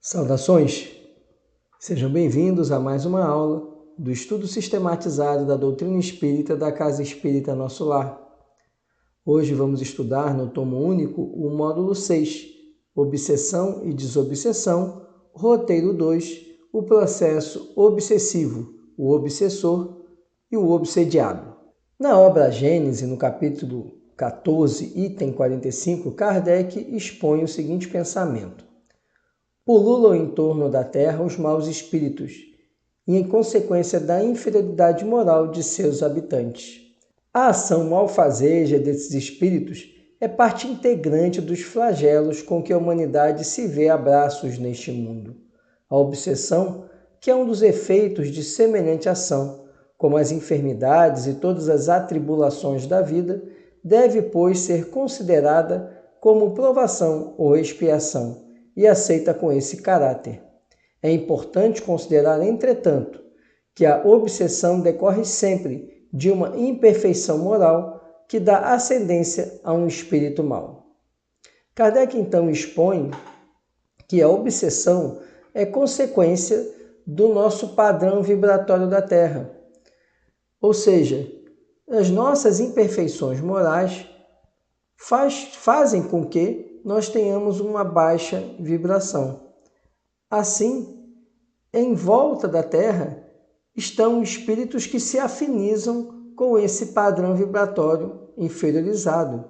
Saudações! Sejam bem-vindos a mais uma aula do estudo sistematizado da doutrina espírita da Casa Espírita Nosso Lar. Hoje vamos estudar no tomo único o módulo 6, Obsessão e Desobsessão, roteiro 2, o processo obsessivo, o obsessor e o obsediado. Na obra Gênese, no capítulo 14, item 45, Kardec expõe o seguinte pensamento. Pululam em torno da terra os maus espíritos, e em consequência da inferioridade moral de seus habitantes. A ação malfazeja desses espíritos é parte integrante dos flagelos com que a humanidade se vê a braços neste mundo. A obsessão, que é um dos efeitos de semelhante ação, como as enfermidades e todas as atribulações da vida, deve, pois, ser considerada como provação ou expiação, e aceita com esse caráter. É importante considerar, entretanto, que a obsessão decorre sempre de uma imperfeição moral que dá ascendência a um espírito mau. Kardec, então, expõe que a obsessão é consequência do nosso padrão vibratório da Terra. Ou seja, as nossas imperfeições morais fazem com que nós tenhamos uma baixa vibração. Assim, em volta da Terra estão espíritos que se afinizam com esse padrão vibratório inferiorizado.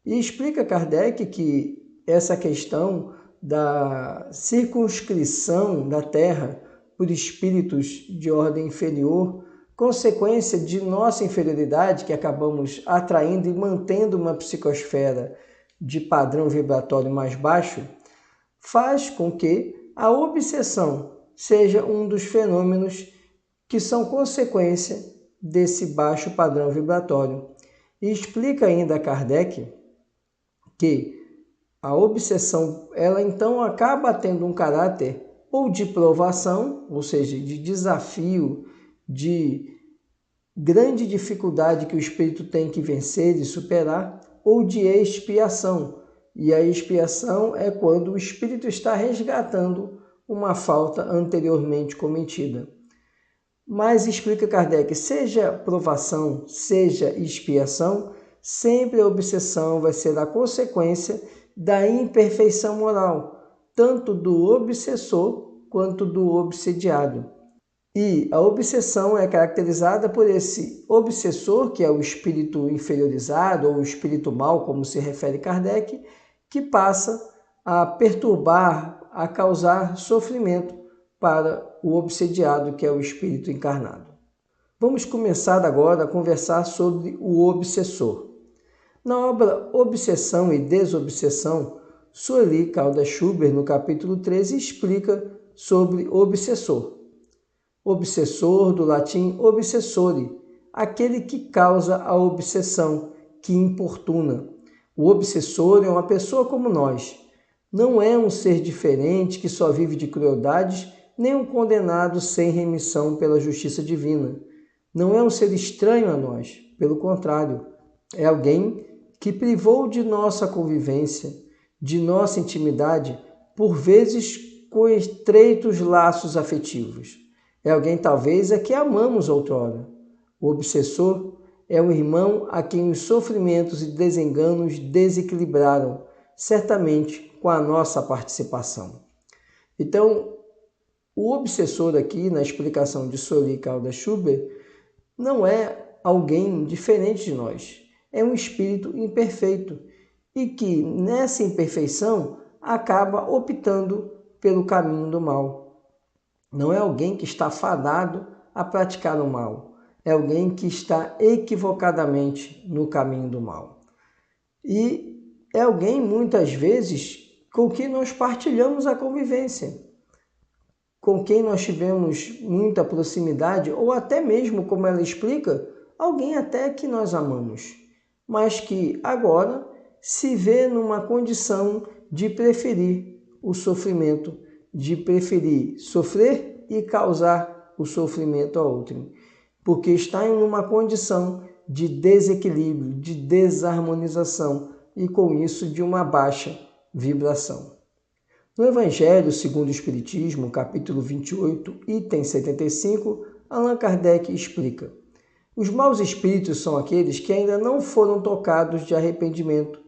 E explica Kardec que essa questão da circunscrição da Terra por espíritos de ordem inferior, consequência de nossa inferioridade, que acabamos atraindo e mantendo uma psicosfera de padrão vibratório mais baixo, faz com que a obsessão seja um dos fenômenos que são consequência desse baixo padrão vibratório. E explica ainda Kardec que a obsessão, ela então acaba tendo um caráter ou de provação, ou seja, de desafio, de grande dificuldade que o espírito tem que vencer e superar, ou de expiação. E a expiação é quando o espírito está resgatando uma falta anteriormente cometida. Mas explica Kardec, seja provação, seja expiação, sempre a obsessão vai ser a consequência da imperfeição moral, tanto do obsessor quanto do obsediado. E a obsessão é caracterizada por esse obsessor, que é o espírito inferiorizado, ou o espírito mau, como se refere Kardec, que passa a perturbar, a causar sofrimento para o obsediado, que é o espírito encarnado. Vamos começar agora a conversar sobre o obsessor. Na obra Obsessão e Desobsessão, Sueli Caldas Schubert, no capítulo 13, explica sobre o obsessor. Obsessor, do latim obsessore, aquele que causa a obsessão, que importuna. O obsessor é uma pessoa como nós. Não é um ser diferente que só vive de crueldades, nem um condenado sem remissão pela justiça divina. Não é um ser estranho a nós, pelo contrário, é alguém que privou de nossa convivência, de nossa intimidade, por vezes com estreitos laços afetivos. É alguém, talvez, a que amamos outrora. O obsessor é um irmão a quem os sofrimentos e desenganos desequilibraram, certamente com a nossa participação. Então, o obsessor aqui, na explicação de Sueli Caldas Schubert, não é alguém diferente de nós. É um espírito imperfeito e que, nessa imperfeição, acaba optando pelo caminho do mal. Não é alguém que está fadado a praticar o mal. É alguém que está equivocadamente no caminho do mal. E é alguém, muitas vezes, com quem nós partilhamos a convivência, com quem nós tivemos muita proximidade, ou até mesmo, como ela explica, alguém até que nós amamos, mas que agora se vê numa condição de preferir o sofrimento, de preferir sofrer e causar o sofrimento a outrem, porque está em uma condição de desequilíbrio, de desarmonização e com isso de uma baixa vibração. No Evangelho segundo o Espiritismo, capítulo 28, item 75, Allan Kardec explica: os maus espíritos são aqueles que ainda não foram tocados de arrependimento,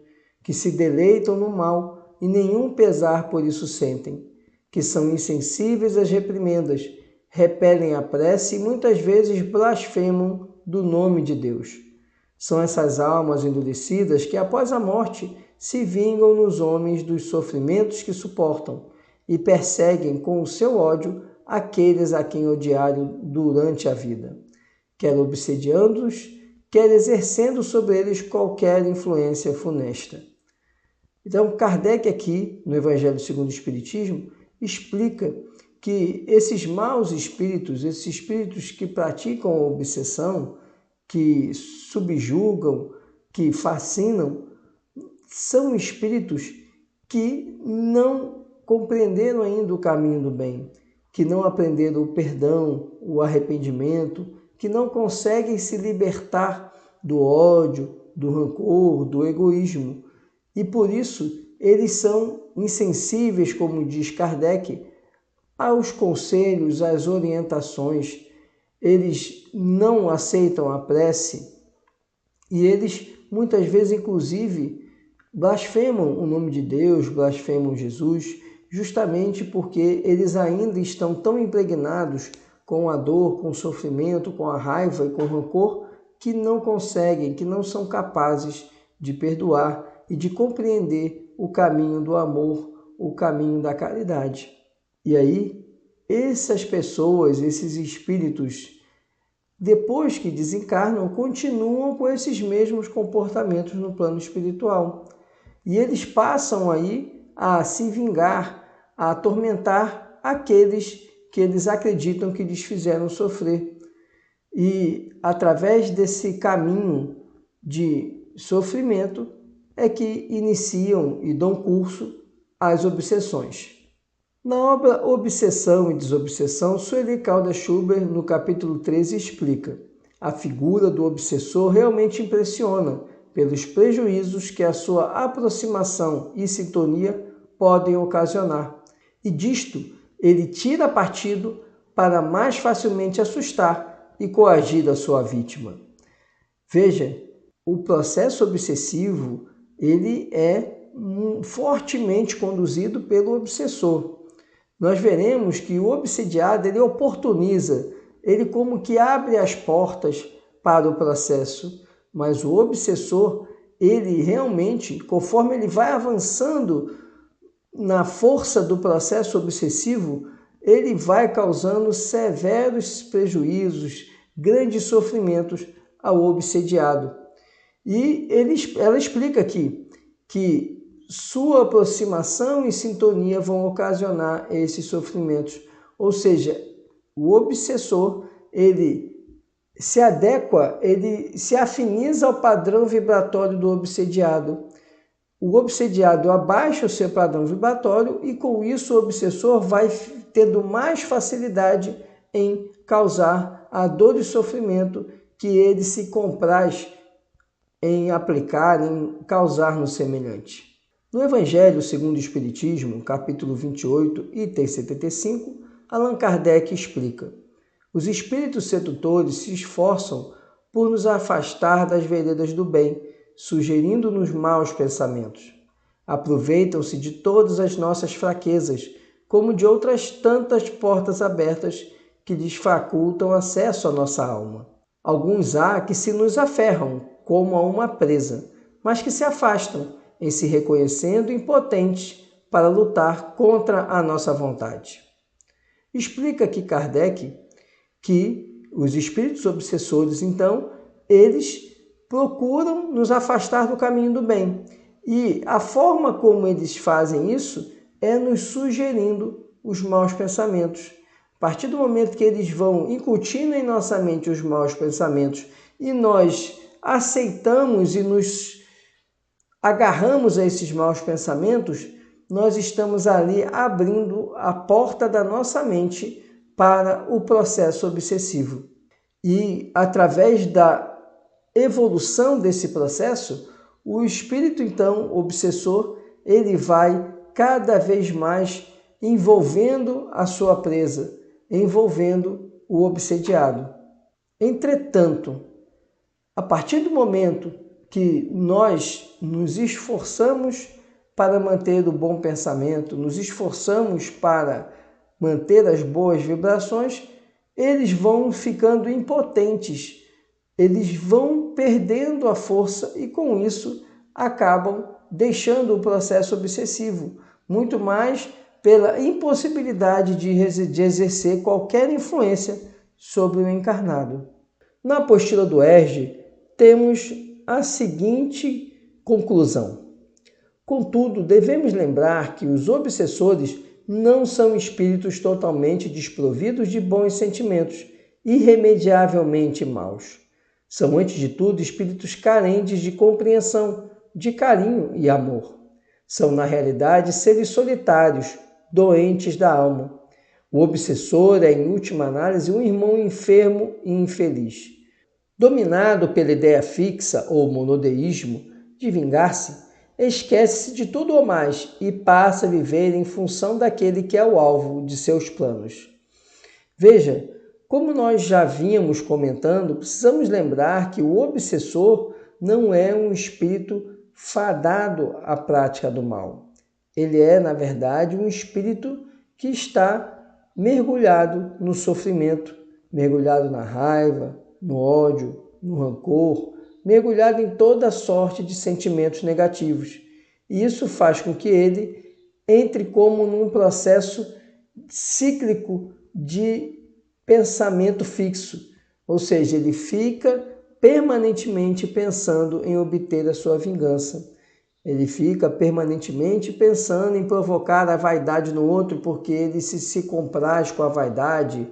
que se deleitam no mal e nenhum pesar por isso sentem, que são insensíveis às reprimendas, repelem a prece e muitas vezes blasfemam do nome de Deus. São essas almas endurecidas que, após a morte, se vingam nos homens dos sofrimentos que suportam e perseguem com o seu ódio aqueles a quem odiaram durante a vida, quer obsediando-os, quer exercendo sobre eles qualquer influência funesta. Então, Kardec aqui, no Evangelho segundo o Espiritismo, explica que esses maus espíritos, esses espíritos que praticam a obsessão, que subjugam, que fascinam, são espíritos que não compreenderam ainda o caminho do bem, que não aprenderam o perdão, o arrependimento, que não conseguem se libertar do ódio, do rancor, do egoísmo. E por isso eles são insensíveis, como diz Kardec, aos conselhos, às orientações. Eles não aceitam a prece e eles muitas vezes, inclusive, blasfemam o nome de Deus, blasfemam Jesus, justamente porque eles ainda estão tão impregnados com a dor, com o sofrimento, com a raiva e com o rancor, que não conseguem, que não são capazes de perdoar e de compreender o caminho do amor, o caminho da caridade. E aí, essas pessoas, esses espíritos, depois que desencarnam, continuam com esses mesmos comportamentos no plano espiritual. E eles passam aí a se vingar, a atormentar aqueles que eles acreditam que lhes fizeram sofrer. E através desse caminho de sofrimento é que iniciam e dão curso às obsessões. Na obra Obsessão e Desobsessão, Sueli Caldas Schubert, no capítulo 13, explica: a figura do obsessor realmente impressiona pelos prejuízos que a sua aproximação e sintonia podem ocasionar. E disto, ele tira partido para mais facilmente assustar e coagir a sua vítima. Veja, o processo obsessivo ele é fortemente conduzido pelo obsessor. Nós veremos que o obsediado ele oportuniza, ele como que abre as portas para o processo, mas o obsessor, ele realmente, conforme ele vai avançando na força do processo obsessivo, ele vai causando severos prejuízos, grandes sofrimentos ao obsediado. E ela explica aqui que sua aproximação e sintonia vão ocasionar esses sofrimentos. Ou seja, o obsessor, ele se adequa, ele se afiniza ao padrão vibratório do obsediado. O obsediado abaixa o seu padrão vibratório e, com isso, o obsessor vai tendo mais facilidade em causar a dor e sofrimento que ele se compraz em aplicar, em causar no semelhante. No Evangelho segundo o Espiritismo, capítulo 28, item 75, Allan Kardec explica: os espíritos sedutores se esforçam por nos afastar das veredas do bem, sugerindo-nos maus pensamentos. Aproveitam-se de todas as nossas fraquezas, como de outras tantas portas abertas que lhes facultam acesso à nossa alma. Alguns há que se nos aferram, como a uma presa, mas que se afastam, em se reconhecendo impotentes para lutar contra a nossa vontade. Explica aqui Kardec que os espíritos obsessores, então, eles procuram nos afastar do caminho do bem. E a forma como eles fazem isso é nos sugerindo os maus pensamentos. A partir do momento que eles vão incutindo em nossa mente os maus pensamentos e nós aceitamos e nos agarramos a esses maus pensamentos, nós estamos ali abrindo a porta da nossa mente para o processo obsessivo. E através da evolução desse processo, o espírito, então, obsessor, ele vai cada vez mais envolvendo a sua presa, envolvendo o obsediado. Entretanto, a partir do momento que nós nos esforçamos para manter o bom pensamento, nos esforçamos para manter as boas vibrações, eles vão ficando impotentes, eles vão perdendo a força e com isso acabam deixando o processo obsessivo, muito mais pela impossibilidade de exercer qualquer influência sobre o encarnado. Na apostila do Herge, temos a seguinte conclusão. Contudo, devemos lembrar que os obsessores não são espíritos totalmente desprovidos de bons sentimentos, irremediavelmente maus. São, antes de tudo, espíritos carentes de compreensão, de carinho e amor. São, na realidade, seres solitários, doentes da alma. O obsessor é, em última análise, um irmão enfermo e infeliz. Dominado pela ideia fixa ou monodeísmo de vingar-se, esquece-se de tudo ou mais e passa a viver em função daquele que é o alvo de seus planos. Veja, como nós já vínhamos comentando, precisamos lembrar que o obsessor não é um espírito fadado à prática do mal. Ele é, na verdade, um espírito que está mergulhado no sofrimento, mergulhado na raiva, no ódio, no rancor, mergulhado em toda sorte de sentimentos negativos. E isso faz com que ele entre como num processo cíclico de pensamento fixo, ou seja, ele fica permanentemente pensando em obter a sua vingança. Ele fica permanentemente pensando em provocar a vaidade no outro, porque ele se compraz com a vaidade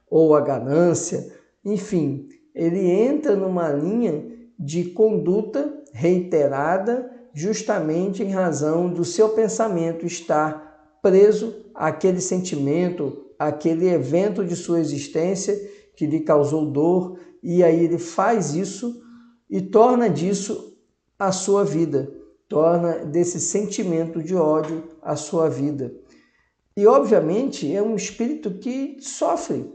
ou a ganância. Enfim, ele entra numa linha de conduta reiterada justamente em razão do seu pensamento estar preso àquele sentimento, àquele evento de sua existência que lhe causou dor, e aí ele faz isso e torna disso a sua vida, torna desse sentimento de ódio a sua vida. E, obviamente, é um espírito que sofre,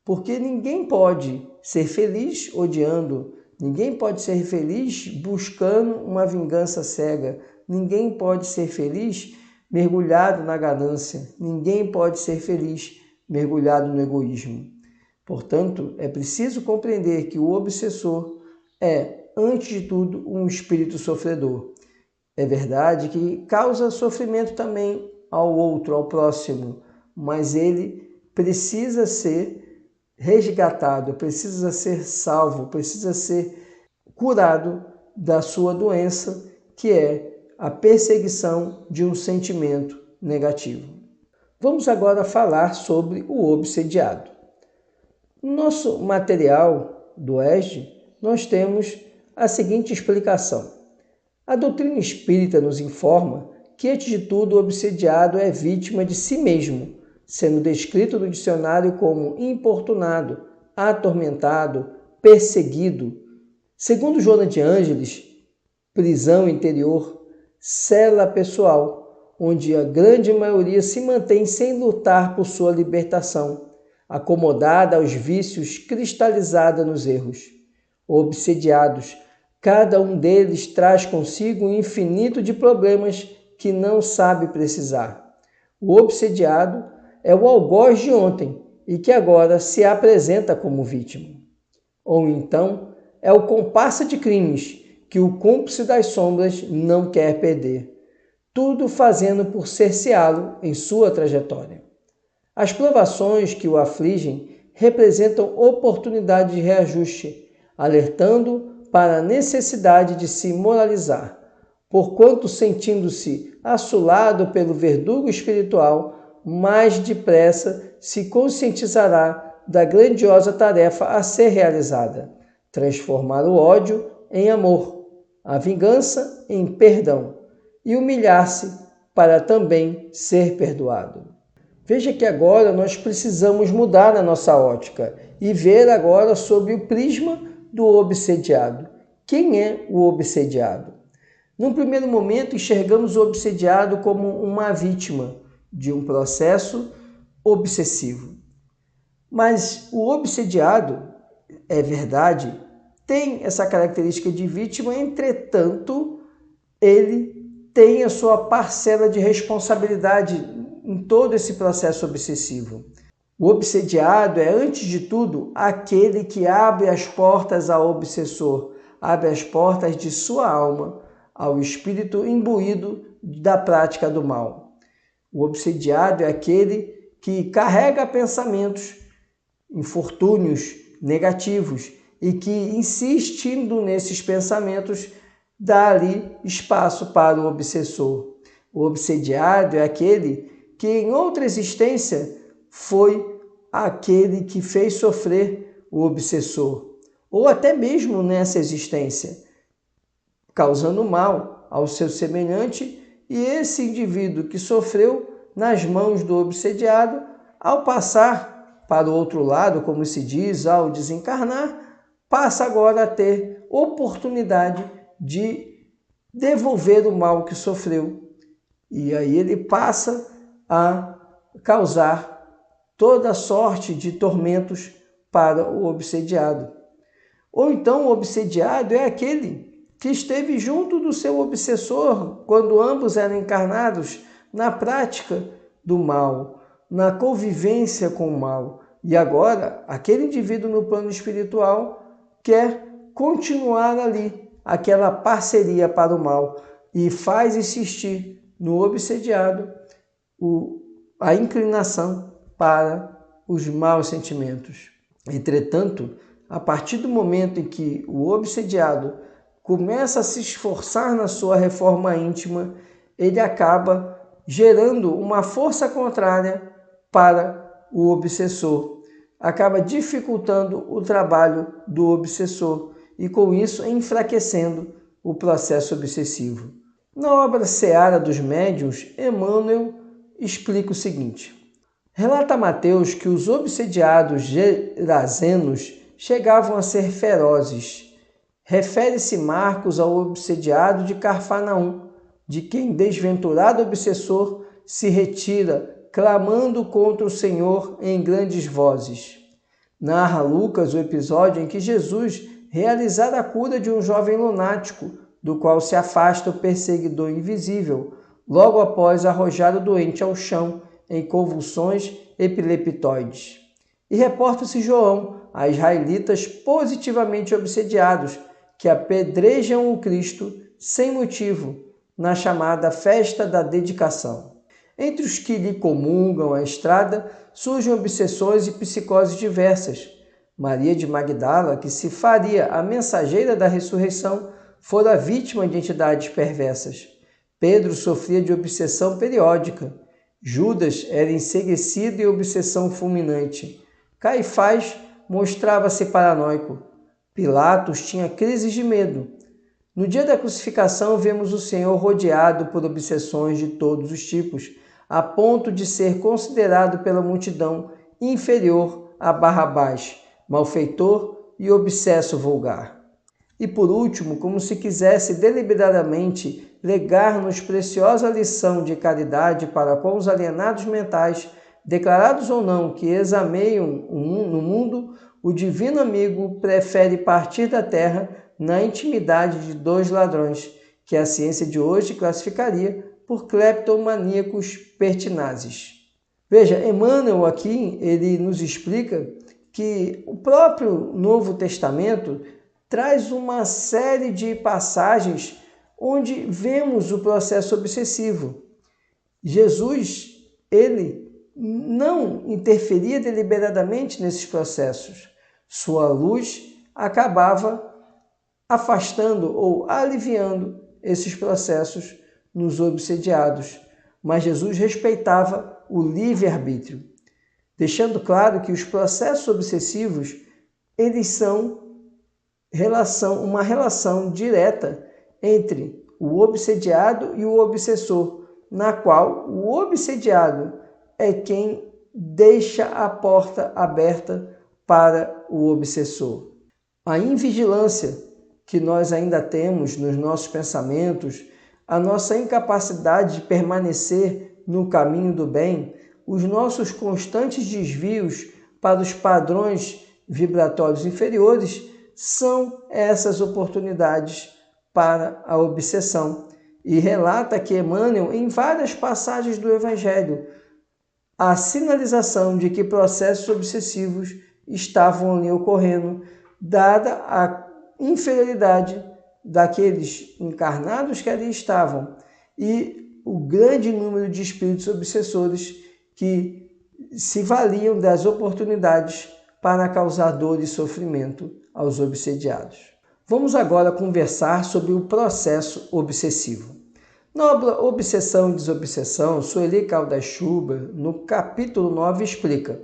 porque ninguém pode ser feliz odiando, ninguém pode ser feliz buscando uma vingança cega, ninguém pode ser feliz mergulhado na ganância, ninguém pode ser feliz mergulhado no egoísmo. Portanto, é preciso compreender que o obsessor é, antes de tudo, um espírito sofredor. É verdade que causa sofrimento também ao outro, ao próximo, mas ele precisa ser resgatado, precisa ser salvo, precisa ser curado da sua doença, que é a perseguição de um sentimento negativo. Vamos agora falar sobre o obsediado. No nosso material do Herge, nós temos a seguinte explicação. A doutrina espírita nos informa que, antes de tudo, o obsediado é vítima de si mesmo, sendo descrito no dicionário como importunado, atormentado, perseguido. Segundo Joana de Ângeles, prisão interior, cela pessoal, onde a grande maioria se mantém sem lutar por sua libertação, acomodada aos vícios, cristalizada nos erros. Obsediados, cada um deles traz consigo um infinito de problemas que não sabe precisar. O obsediado é o algoz de ontem e que agora se apresenta como vítima. Ou então é o comparsa de crimes que o cúmplice das sombras não quer perder, tudo fazendo por cerceá-lo em sua trajetória. As provações que o afligem representam oportunidade de reajuste, alertando para a necessidade de se moralizar, porquanto, sentindo-se assolado pelo verdugo espiritual, mais depressa se conscientizará da grandiosa tarefa a ser realizada, transformar o ódio em amor, a vingança em perdão e humilhar-se para também ser perdoado. Veja que agora nós precisamos mudar a nossa ótica e ver agora sobre o prisma do obsediado. Quem é o obsediado? Num primeiro momento, enxergamos o obsediado como uma vítima de um processo obsessivo. Mas o obsediado, é verdade, tem essa característica de vítima, entretanto, ele tem a sua parcela de responsabilidade em todo esse processo obsessivo. O obsediado é, antes de tudo, aquele que abre as portas ao obsessor, abre as portas de sua alma ao espírito imbuído da prática do mal. O obsediado é aquele que carrega pensamentos, infortúnios negativos e que, insistindo nesses pensamentos, dá ali espaço para o obsessor. O obsediado é aquele que, em outra existência, foi aquele que fez sofrer o obsessor, ou até mesmo nessa existência, causando mal ao seu semelhante, e esse indivíduo que sofreu nas mãos do obsediado, ao passar para o outro lado, como se diz, ao desencarnar, passa agora a ter oportunidade de devolver o mal que sofreu. E aí ele passa a causar toda sorte de tormentos para o obsediado. Ou então o obsediado é aquele que esteve junto do seu obsessor quando ambos eram encarnados na prática do mal, na convivência com o mal. E agora, aquele indivíduo no plano espiritual quer continuar ali, aquela parceria para o mal, e faz insistir no obsediado a inclinação para os maus sentimentos. Entretanto, a partir do momento em que o obsediado começa a se esforçar na sua reforma íntima, ele acaba gerando uma força contrária para o obsessor, acaba dificultando o trabalho do obsessor e, com isso, enfraquecendo o processo obsessivo. Na obra Seara dos Médiuns, Emmanuel explica o seguinte: relata Mateus que os obsediados gerazenos chegavam a ser ferozes. Refere-se Marcos ao obsediado de Cafarnaum, de quem desventurado obsessor se retira, clamando contra o Senhor em grandes vozes. Narra Lucas o episódio em que Jesus realizara a cura de um jovem lunático, do qual se afasta o perseguidor invisível, logo após arrojar o doente ao chão em convulsões epileptoides. E reporta-se João a israelitas positivamente obsediados, que apedrejam o Cristo sem motivo, na chamada festa da dedicação. Entre os que lhe comungam a estrada, surgem obsessões e psicoses diversas. Maria de Magdala, que se faria a mensageira da ressurreição, fora vítima de entidades perversas. Pedro sofria de obsessão periódica. Judas era enseguecido em obsessão fulminante. Caifás mostrava-se paranoico. Pilatos tinha crises de medo. No dia da crucificação, vemos o Senhor rodeado por obsessões de todos os tipos, a ponto de ser considerado pela multidão inferior a Barrabás, malfeitor e obsesso vulgar. E por último, como se quisesse deliberadamente legar-nos preciosa lição de caridade para com os alienados mentais, declarados ou não que exameiam no mundo, o divino amigo prefere partir da terra na intimidade de 2 ladrões, que a ciência de hoje classificaria por cleptomaníacos pertinazes. Veja, Emmanuel aqui ele nos explica que o próprio Novo Testamento traz uma série de passagens onde vemos o processo obsessivo. Jesus, ele não interferia deliberadamente nesses processos. Sua luz acabava afastando ou aliviando esses processos nos obsediados. Mas Jesus respeitava o livre-arbítrio, deixando claro que os processos obsessivos, eles são uma relação direta entre o obsediado e o obsessor, na qual o obsediado é quem deixa a porta aberta para o obsessor. A invigilância que nós ainda temos nos nossos pensamentos, a nossa incapacidade de permanecer no caminho do bem, os nossos constantes desvios para os padrões vibratórios inferiores são essas oportunidades para a obsessão. E relata que Emmanuel, em várias passagens do Evangelho, a sinalização de que processos obsessivos estavam ali ocorrendo, dada a inferioridade daqueles encarnados que ali estavam e o grande número de espíritos obsessores que se valiam das oportunidades para causar dor e sofrimento aos obsediados. Vamos agora conversar sobre o processo obsessivo. Na obra Obsessão e Desobsessão, Sueli Caldas Schubert, no capítulo 9, explica: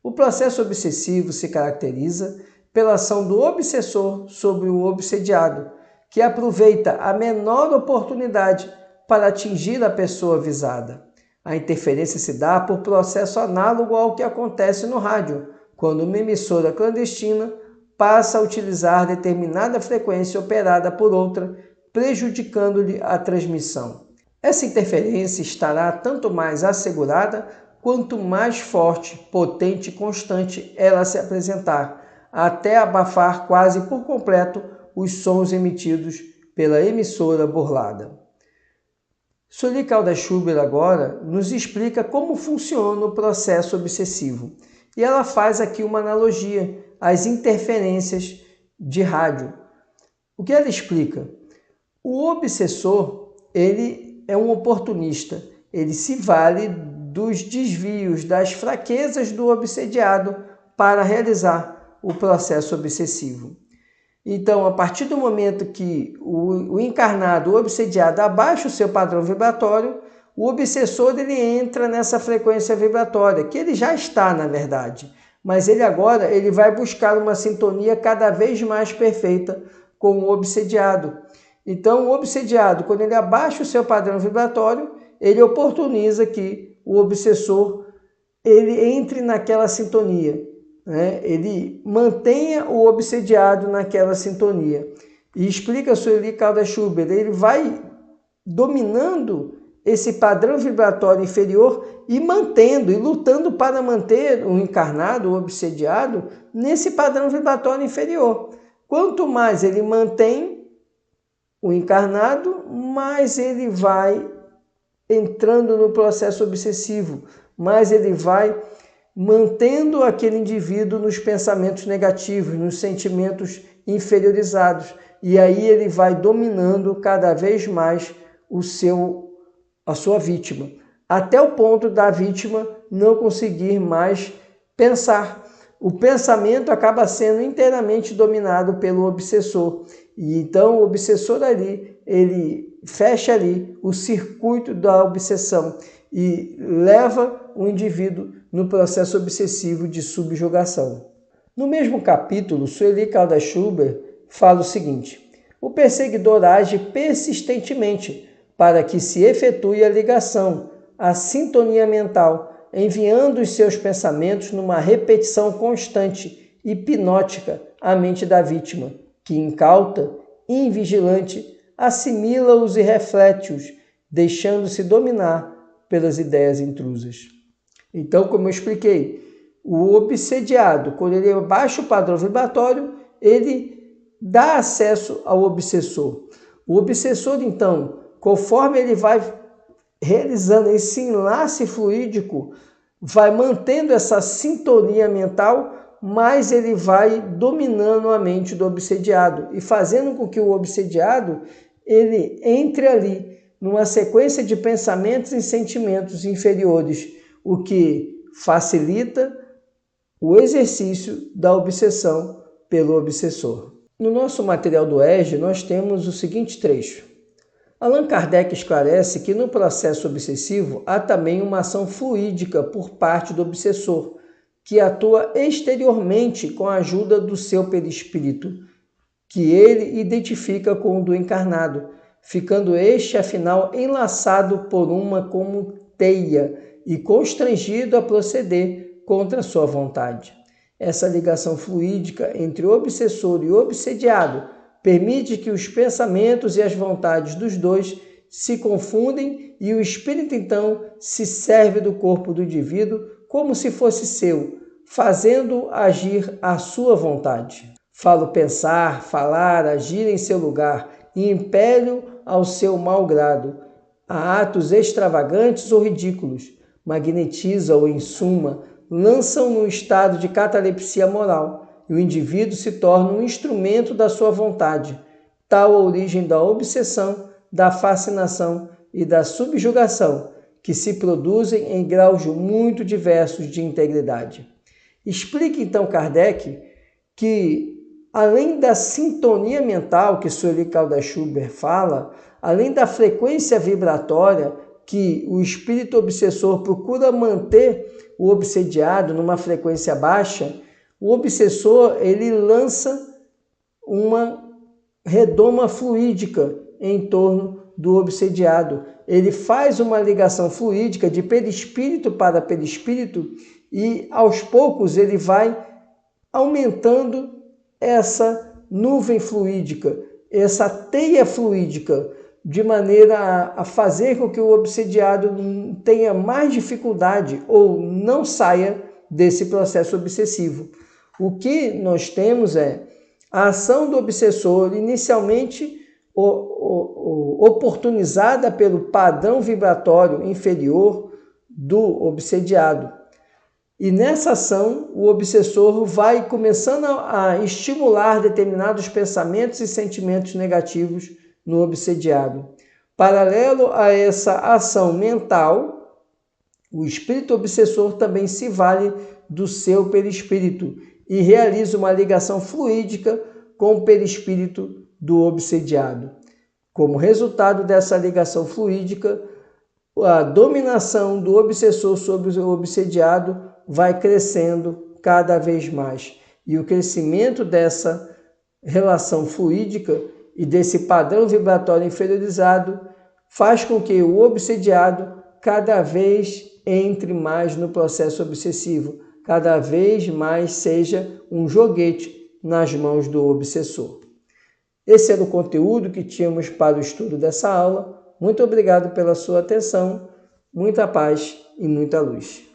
o processo obsessivo se caracteriza pela ação do obsessor sobre o obsediado, que aproveita a menor oportunidade para atingir a pessoa visada. A interferência se dá por processo análogo ao que acontece no rádio, quando uma emissora clandestina passa a utilizar determinada frequência operada por outra, prejudicando-lhe a transmissão. Essa interferência estará tanto mais assegurada quanto mais forte, potente e constante ela se apresentar, até abafar quase por completo os sons emitidos pela emissora burlada. Sueli Caldas Schubert agora nos explica como funciona o processo obsessivo. E ela faz aqui uma analogia às interferências de rádio. O que ela explica? O obsessor, ele é um oportunista. Ele se vale dos desvios, das fraquezas do obsediado para realizar o processo obsessivo. Então, a partir do momento que o encarnado, o obsediado, abaixa o seu padrão vibratório, o obsessor ele entra nessa frequência vibratória, que ele já está, na verdade. Mas ele agora vai buscar uma sintonia cada vez mais perfeita com o obsediado. Então, o obsediado, quando ele abaixa o seu padrão vibratório, ele oportuniza que o obsessor ele entre naquela sintonia. Ele mantenha o obsediado naquela sintonia. E explica Sueli Caldas Schubert, ele vai dominando esse padrão vibratório inferior e mantendo, e lutando para manter o encarnado, o obsediado, nesse padrão vibratório inferior. Quanto mais ele mantém o encarnado, mais ele vai entrando no processo obsessivo, mais ele vai mantendo aquele indivíduo nos pensamentos negativos, nos sentimentos inferiorizados. E aí ele vai dominando cada vez mais a sua vítima, até o ponto da vítima não conseguir mais pensar. O pensamento acaba sendo inteiramente dominado pelo obsessor. E então o obsessor ali, ele fecha ali o circuito da obsessão e leva o indivíduo no processo obsessivo de subjugação. No mesmo capítulo, Sueli Caldas Schubert fala o seguinte: o perseguidor age persistentemente para que se efetue a ligação, a sintonia mental, enviando os seus pensamentos numa repetição constante, hipnótica, à mente da vítima, que, incauta, invigilante, assimila-os e reflete-os, deixando-se dominar pelas ideias intrusas. Então, como eu expliquei, o obsediado, quando ele abaixa o padrão vibratório, ele dá acesso ao obsessor. O obsessor, então, conforme ele vai realizando esse enlace fluídico, vai mantendo essa sintonia mental, mais ele vai dominando a mente do obsediado e fazendo com que o obsediado ele entre ali numa sequência de pensamentos e sentimentos inferiores, o que facilita o exercício da obsessão pelo obsessor. No nosso material do EJE, nós temos o seguinte trecho. Allan Kardec esclarece que no processo obsessivo há também uma ação fluídica por parte do obsessor, que atua exteriormente com a ajuda do seu perispírito, que ele identifica com o do encarnado, ficando este, afinal, enlaçado por uma como teia e constrangido a proceder contra sua vontade. Essa ligação fluídica entre o obsessor e o obsediado permite que os pensamentos e as vontades dos dois se confundem e o espírito então se serve do corpo do indivíduo como se fosse seu, fazendo agir à sua vontade. Falo pensar, falar, agir em seu lugar e impele-o ao seu mau grado, a atos extravagantes ou ridículos, magnetiza-o em suma, lançam no estado de catalepsia moral e o indivíduo se torna um instrumento da sua vontade, tal a origem da obsessão, da fascinação e da subjugação, que se produzem em graus muito diversos de integridade. Explica então Kardec que, além da sintonia mental que Sueli Caldas Schubert fala, além da frequência vibratória que o espírito obsessor procura manter o obsediado numa frequência baixa, o obsessor ele lança uma redoma fluídica em torno do obsediado. Ele faz uma ligação fluídica de perispírito para perispírito e, aos poucos, ele vai aumentando essa nuvem fluídica, essa teia fluídica, de maneira a fazer com que o obsediado tenha mais dificuldade ou não saia desse processo obsessivo. O que nós temos é a ação do obsessor, inicialmente oportunizada pelo padrão vibratório inferior do obsediado. E nessa ação, o obsessor vai começando a estimular determinados pensamentos e sentimentos negativos no obsediado. Paralelo a essa ação mental, o espírito obsessor também se vale do seu perispírito e realiza uma ligação fluídica com o perispírito do obsediado. Como resultado dessa ligação fluídica, a dominação do obsessor sobre o obsediado vai crescendo cada vez mais. E o crescimento dessa relação fluídica e desse padrão vibratório inferiorizado faz com que o obsediado cada vez entre mais no processo obsessivo, cada vez mais seja um joguete nas mãos do obsessor. Esse era o conteúdo que tínhamos para o estudo dessa aula. Muito obrigado pela sua atenção, muita paz e muita luz.